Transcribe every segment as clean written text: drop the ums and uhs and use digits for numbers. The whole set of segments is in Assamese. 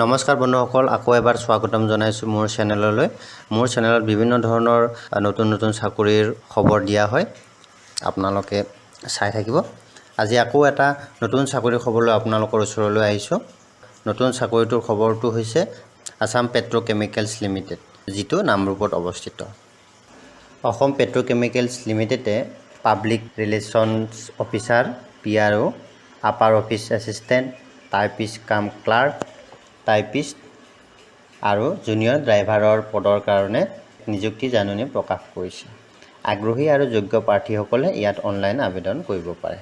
নমস্কাৰ বন্ধুসকল, আকৌ এবাৰ স্বাগতম জনাইছোঁ মোৰ চেনেললৈ। মোৰ চেনেলত বিভিন্ন ধৰণৰ নতুন নতুন চাকৰিৰ খবৰ দিয়া হয়, আপোনালোকে চাই থাকিব। আজি আকৌ এটা নতুন চাকৰিৰ খবৰলৈ আপোনালোকৰ ওচৰলৈ আহিছোঁ। নতুন চাকৰিটোৰ খবৰটো হৈছে আসাম পেট্ৰ'কেমিকেলছ লিমিটেড, যিটো নামৰূপত অৱস্থিত। অসম পেট্ৰ'কেমিকেলছ লিমিটেডে public relations officer PRO, upper office assistant, typist কাম ক্লাৰ্ক, টাইপিষ্ট আৰু জুনিয়ৰ ড্ৰাইভাৰৰ পদৰ কাৰণে নিযুক্তি জাননী প্ৰকাশ কৰিছে। আগ্ৰহী আৰু যোগ্য প্ৰাৰ্থীসকলে ইয়াত অনলাইন আবেদন কৰিব পাৰে।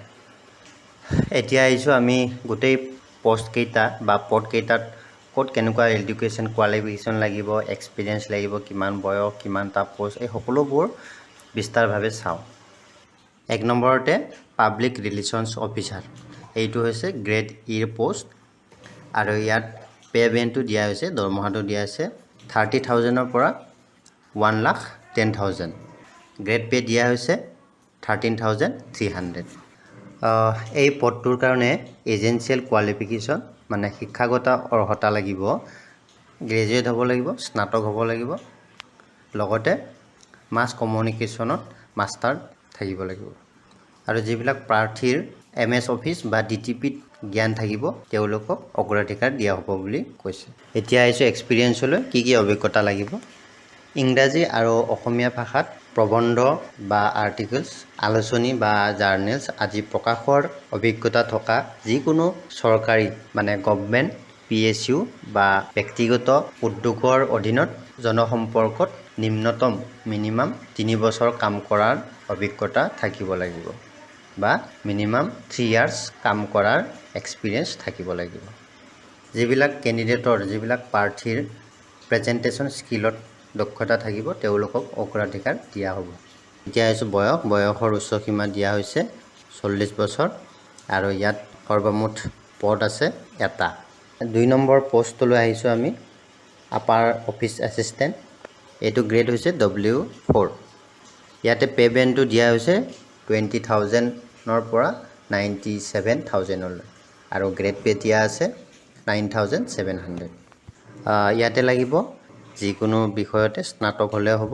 এতিয়া আহিছোঁ আমি গোটেই পষ্টকেইটা বা পদকেইটাত ক'ত কেনেকুৱা এডুকেশ্যন কোৱালিফিকেশ্যন লাগিব, এক্সপিৰিয়েঞ্চ লাগিব, কিমান বয়স, কিমানটা পষ্ট, এই সকলোবোৰ বিস্তাৰভাৱে চাওঁ। 1 নম্বৰতে পাব্লিক ৰিলেশ্যনছ অফিচাৰ, এইটো হৈছে গ্ৰেড ইৰ পষ্ট আৰু ইয়াত পে বেণ্ডটো দিয়া হৈছে, দৰমহাটো দিয়া আছে 30,000ৰ পৰা 1,10,000। গ্ৰেড পে দিয়া হৈছে 13,300। এই পদটোৰ কাৰণে এজেঞ্চিয়েল কোৱালিফিকেশ্যন মানে শিক্ষাগত অৰ্হতা লাগিব, গ্ৰেজুৱেট হ'ব লাগিব, স্নাতক হ'ব লাগিব, লগতে মাছ কমিউনিকেশ্যনত মাষ্টাৰ থাকিব লাগিব। আৰু যিবিলাক প্ৰাৰ্থীৰ MS অফিচ বা DTPত জ্ঞান থাকিব তেওঁলোকক অগ্ৰাধিকাৰ দিয়া হ'ব বুলি কৈছে। এতিয়া আহিছোঁ এক্সপিৰিয়েঞ্চলৈ, কি অভিজ্ঞতা লাগিব। ইংৰাজী আৰু অসমীয়া ভাষাত প্ৰবন্ধ বা আৰ্টিকলছ, আলোচনী বা জাৰ্নেলছ আদি প্ৰকাশৰ অভিজ্ঞতা থকা যিকোনো চৰকাৰী মানে গভৰ্ণমেণ্ট PSU বা ব্যক্তিগত উদ্যোগৰ অধীনত জনসম্পৰ্কত নিম্নতম মিনিমাম 3 বছৰ কাম কৰাৰ অভিজ্ঞতা থাকিব লাগিব বা মিনিমাম 3 years কাম কৰাৰ এক্সপিৰিয়েঞ্চ থাকিব লাগিব। যিবিলাক প্ৰাৰ্থীৰ প্ৰেজেণ্টেশ্যন স্কিলত দক্ষতা থাকিব তেওঁলোকক অগ্ৰাধিকাৰ দিয়া হ'ব। এতিয়া আহিছোঁ বয়সৰ উচ্চ সীমা দিয়া হৈছে 40 বছৰ আৰু ইয়াত সৰ্বমুঠ পদ আছে এটা। 2 নম্বৰ পষ্টলৈ আহিছোঁ আমি, আপাৰ অফিচ এছিষ্টেণ্ট, এইটো গ্ৰেড হৈছে W4। ইয়াতে পে বেণ্ডটো দিয়া হৈছে 20,000ৰ পৰা 97,000লৈ আৰু গ্ৰেড পে দিয়া আছে 9,700। ইয়াতে লাগিব যিকোনো বিষয়তে স্নাতক হ'লে হ'ব,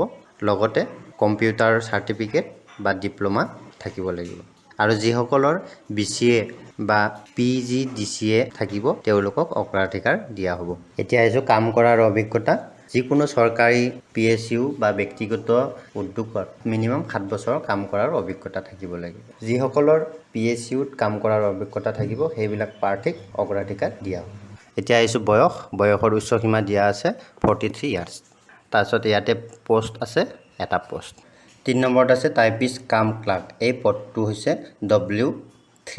লগতে কম্পিউটাৰ চাৰ্টিফিকেট বা ডিপ্ল'মা থাকিব লাগিব। আৰু যিসকলৰ BCA বা PGDCA থাকিব তেওঁলোকক অগ্ৰাধিকাৰ দিয়া হ'ব। এতিয়া আহিছোঁ কাম কৰাৰ অভিজ্ঞতা। যিকোনো চৰকাৰী PSU বা ব্যক্তিগত উদ্যোগত মিনিমাম 7 বছৰ কাম কৰাৰ অভিজ্ঞতা থাকিব লাগিব। যিসকলৰ PSUত কাম কৰাৰ অভিজ্ঞতা থাকিব সেইবিলাক প্ৰাৰ্থীক অগ্ৰাধিকাৰ দিয়া হ'ব। এতিয়া আহিছোঁ বয়সৰ উচ্চ সীমা দিয়া আছে 43 years। তাৰপিছত ইয়াতে পষ্ট আছে এটা পষ্ট। 3 নম্বৰত আছে টাইপিষ্ট কাম ক্লাৰ্ক, এই পদটো হৈছে W3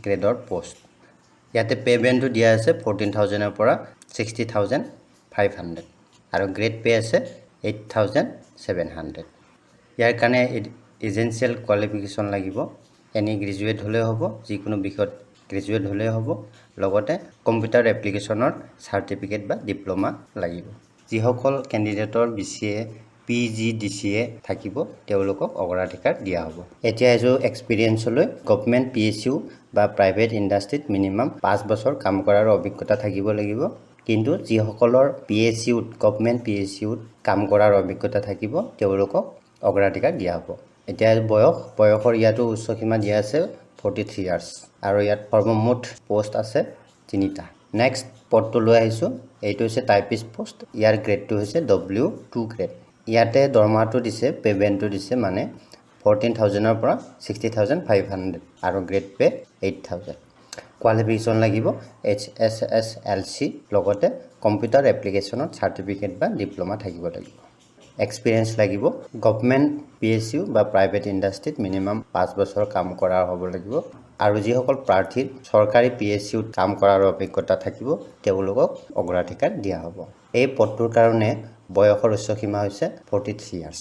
গ্ৰেডৰ পষ্ট। ইয়াতে পে বেণ্ডটো দিয়া আছে 14,000ৰ পৰা 60,500 আৰু গ্ৰেড পে আছে 8,700। ইয়াৰ কাৰণে এজেঞ্চিয়েল কোৱালিফিকেশ্যন লাগিব, এনি গ্ৰেজুৱেট হ'লেও হ'ব, যিকোনো বিষয়ত গ্ৰেজুৱেট হ'লেও হ'ব, লগতে কম্পিউটাৰ এপ্লিকেশ্যনৰ চাৰ্টিফিকেট বা ডিপ্ল'মা লাগিব। যিসকল কেণ্ডিডেটৰ BCA PGDCA থাকিব তেওঁলোকক অগ্ৰাধিকাৰ দিয়া হ'ব। এতিয়া আহিছোঁ এক্সপিৰিয়েঞ্চলৈ। গভৰ্ণমেণ্ট PSU বা প্ৰাইভেট ইণ্ডাষ্ট্ৰীত মিনিমাম 5 বছৰ কাম কৰাৰ অভিজ্ঞতা থাকিব লাগিব, কিন্তু যিসকলৰ গভৰ্ণমেণ্ট PSUত কাম কৰাৰ অভিজ্ঞতা থাকিব তেওঁলোকক অগ্ৰাধিকাৰ দিয়া হ'ব। এতিয়া বয়সৰ ইয়াতো উচ্চ সীমা দিয়া আছে 43 years আৰু ইয়াত সৰ্বমুঠ পষ্ট আছে 3টা। নেক্সট পদটো লৈ আহিছোঁ, এইটো হৈছে টাইপিষ্ট পষ্ট। ইয়াৰ গ্ৰেডটো হৈছে W2 গ্ৰেড। ইয়াতে দৰমহাটো দিছে, পে বেণ্ডটো দিছে মানে 14,000ৰ পৰা 60,500 আৰু গ্ৰেড পে 8,000। কোৱালিফিকেশ্যন লাগিব HSSLC, লগতে কম্পিউটাৰ এপ্লিকেশ্যনত চাৰ্টিফিকেট বা ডিপ্ল'মা থাকিব লাগিব। এক্সপিৰিয়েঞ্চ লাগিব, গভৰ্ণমেণ্ট PSU বা প্ৰাইভেট ইণ্ডাষ্ট্ৰীত মিনিমাম 5 বছৰ কাম কৰা হ'ব লাগিব আৰু যিসকল প্ৰাৰ্থীৰ চৰকাৰী PSUত কাম কৰাৰ অভিজ্ঞতা থাকিব তেওঁলোকক অগ্ৰাধিকাৰ দিয়া হ'ব। এই পদটোৰ কাৰণে বয়সৰ উচ্চ সীমা হৈছে 43 years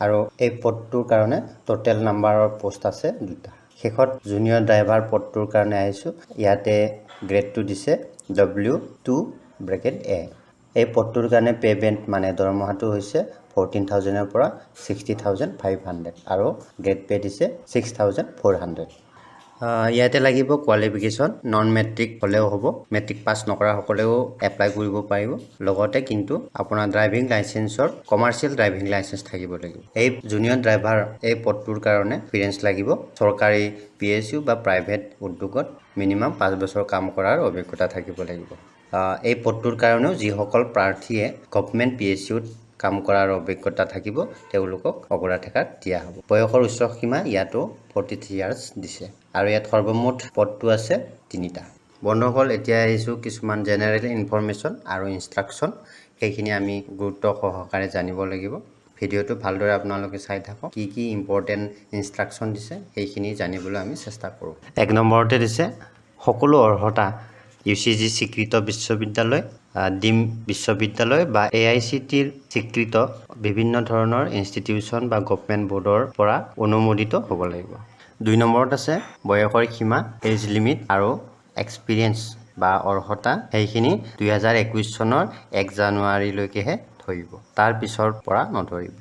আৰু এই পদটোৰ কাৰণে টোটেল নাম্বাৰৰ পষ্ট আছে 2টা। শেষত জুনিয়ৰ ড্ৰাইভাৰ পদটোৰ কাৰণে আহিছোঁ, ইয়াতে গ্ৰেডটো দিছে W2(A). এই পদটোৰ কাৰণে পে বেণ্ড মানে দৰমহাটো হৈছে 14,000ৰ পৰা 60,500 আৰু গ্ৰেড পে দিছে 6,400। ইয়াতে লাগিব কোৱালিফিকেশ্যন নন মেট্ৰিক হ'লেও হ'ব, মেট্ৰিক পাছ নকৰা সকলেও এপ্লাই কৰিব পাৰিব। লগতে কিন্তু আপোনাৰ ড্ৰাইভিং লাইচেন্সৰ কমাৰ্চিয়েল ড্ৰাইভিং লাইচেন্স থাকিব লাগিব। এই জুনিয়ৰ ড্ৰাইভাৰ এই পদটোৰ কাৰণে এক্সপিৰিয়েঞ্চ লাগিব। চৰকাৰী PSU বা প্ৰাইভেট উদ্যোগত মিনিমাম 5 বছৰ কাম কৰাৰ অভিজ্ঞতা থাকিব লাগিব। এই পদটোৰ কাৰণেও যিসকল প্ৰাৰ্থীয়ে গভৰ্ণমেণ্ট PSUত কাম কৰাৰ অভিজ্ঞতা থাকিব তেওঁলোকক অগ্ৰাধিকাৰ দিয়া হ'ব। বয়সৰ উচ্চ সীমা ইয়াতো 43 ইয়াৰ্ছ দিছে আৰু ইয়াত সৰ্বমুঠ পদটো আছে 3টা। বন্ধুসকল, এতিয়া আহিছোঁ কিছুমান জেনেৰেল ইনফৰমেশ্যন আৰু ইনষ্ট্ৰাকশ্যন, সেইখিনি আমি গুৰুত্ব সহকাৰে জানিব লাগিব। ভিডিঅ'টো ভালদৰে আপোনালোকে চাই থাকক। কি ইম্পৰ্টেণ্ট ইনষ্ট্ৰাকশ্যন দিছে সেইখিনি জানিবলৈ আমি চেষ্টা কৰোঁ। 1 নম্বৰতে দিছে সকলো অৰ্হতা UGC স্বীকৃত বিশ্ববিদ্যালয়, ডিম বিশ্ববিদ্যালয় বা AICTৰ স্বীকৃত বিভিন্ন ধৰণৰ ইনষ্টিটিউশ্যন বা গভৰ্ণমেণ্ট বৰ্ডৰ পৰা অনুমোদিত হ'ব লাগিব। 2 নম্বৰত আছে বয়সৰ সীমা, এজ লিমিট আৰু এক্সপিৰিয়েঞ্চ বা অৰ্হতা সেইখিনি 2021 চনৰ 1 জানুৱাৰীলৈকেহে ধৰিব, তাৰ পিছৰ পৰা নধৰিব।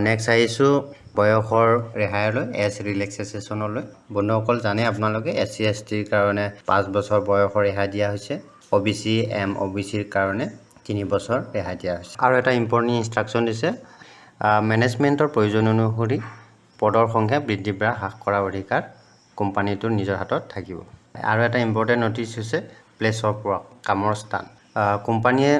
নেক্সট আহিছোঁ বয়সৰ ৰেহাইলৈ, এজ ৰিলেক্সেশ্যনলৈ। বন্ধুসকল, জানে আপোনালোকে SC STৰ কাৰণে 5 বছৰ বয়সৰ ৰেহাই দিয়া হৈছে। OBC MOBCৰ কাৰণে 3 বছৰ ৰেহাই দিয়া হৈছে। আৰু এটা ইম্পৰ্টেণ্ট ইনষ্ট্ৰাকশ্যন দিছে মেনেজমেণ্টৰ প্ৰয়োজন অনুসৰি পদৰ সংখ্যা বৃদ্ধি বা হ্ৰাস কৰাৰ অধিকাৰ কোম্পানীটোৰ নিজৰ হাতত থাকিব। আৰু এটা ইম্পৰ্টেণ্ট নটিচ হৈছে প্লেচ অফ ৱৰ্ক, কামৰ স্থান। কোম্পানীয়ে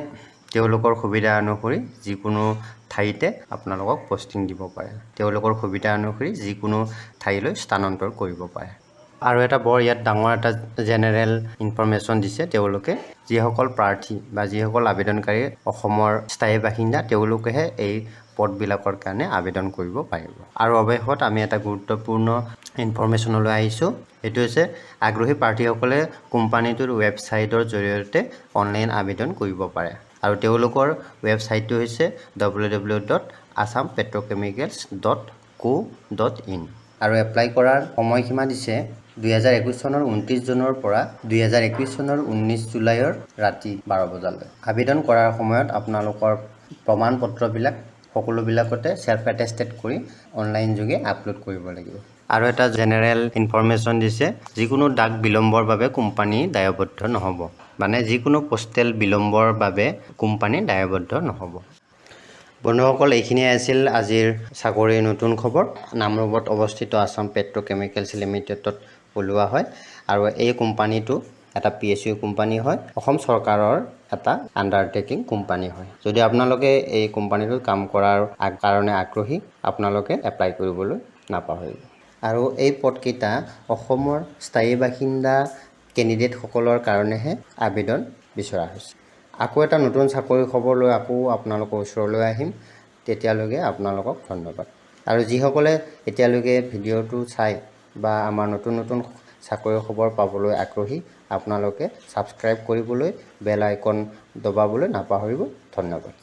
তেওঁলোকৰ সুবিধা অনুসৰি যিকোনো ঠাইতে আপোনালোকক পষ্টিং দিব পাৰে, তেওঁলোকৰ সুবিধা অনুসৰি যিকোনো ঠাইলৈ স্থানান্তৰ কৰিব পাৰে। আৰু এটা বৰ ইয়াত ডাঙৰ এটা জেনেৰেল ইনফৰমেশ্যন দিছে, তেওঁলোকে যিসকল প্ৰাৰ্থী বা যিসকল আবেদনকাৰী অসমৰ স্থায়ী বাসিন্দা তেওঁলোকেহে এই পদবিলাকৰ কাৰণে আবেদন কৰিব পাৰিব। আৰু অৱশেষত আমি এটা গুৰুত্বপূৰ্ণ ইনফৰমেশ্যনলৈ আহিছোঁ, সেইটো হৈছে আগ্ৰহী প্ৰাৰ্থীসকলে কোম্পানীটোৰ ৱেবছাইটৰ জৰিয়তে অনলাইন আবেদন কৰিব পাৰে। আৰু তেওঁলোকৰ ৱেবছাইটটো হৈছে www.assampetrochemicals.co.in। আৰু এপ্লাই কৰাৰ সময়সীমা দিছে 2021 চনৰ 29 জুনৰ পৰা 2021 চনৰ 19 জুলাইৰ ৰাতি 12 বজালৈ। আবেদন কৰাৰ সময়ত আপোনালোকৰ প্ৰমাণ পত্ৰবিলাক সকলোবিলাকতে চেল্ফ এটেষ্টেড কৰি অনলাইন যোগে আপলোড কৰিব লাগিব। আৰু এটা জেনেৰেল ইনফৰমেশ্যন দিছে যিকোনো ডাক বিলম্বৰ বাবে কোম্পানী দায়বদ্ধ নহ'ব, মানে যিকোনো পোষ্টেল বিলম্বৰ বাবে কোম্পানী দায়বদ্ধ নহ'ব। বন্ধুসকল, এইখিনিয়ে আছিল আজিৰ চাকৰিৰ নতুন খবৰ। নামৰূপত অৱস্থিত আছাম পেট্ৰ'কেমিকেলছ লিমিটেডত ওলোৱা হয় আৰু এই কোম্পানীটো এটা PSU কোম্পানী হয়, অসম চৰকাৰৰ এটা আণ্ডাৰটেকিং কোম্পানী হয়। যদি আপোনালোকে এই কোম্পানীটোত কাম কৰাৰ কাৰণে আগ্ৰহী, আপোনালোকে এপ্লাই কৰিবলৈ নাপাহৰিব। আৰু এই পদকেইটা অসমৰ স্থায়ী বাসিন্দা কেণ্ডিডেটসকলৰ কাৰণেহে আবেদন বিচৰা হৈছে। আকৌ এটা নতুন চাকৰি খবৰ লৈ আকৌ আপোনালোকৰ ওচৰলৈ আহিম, তেতিয়ালৈকে আপোনালোকক ধন্যবাদ। আৰু যিসকলে এতিয়ালৈকে ভিডিঅ'টো চাই বা আমাৰ নতুন চাকৰি খবৰ পাবলৈ আগ্ৰহী, আপোনালোকে ছাবস্ক্ৰাইব কৰিবলৈ, বেল আইকন দবাবলৈ নাপাহৰিব। ধন্যবাদ।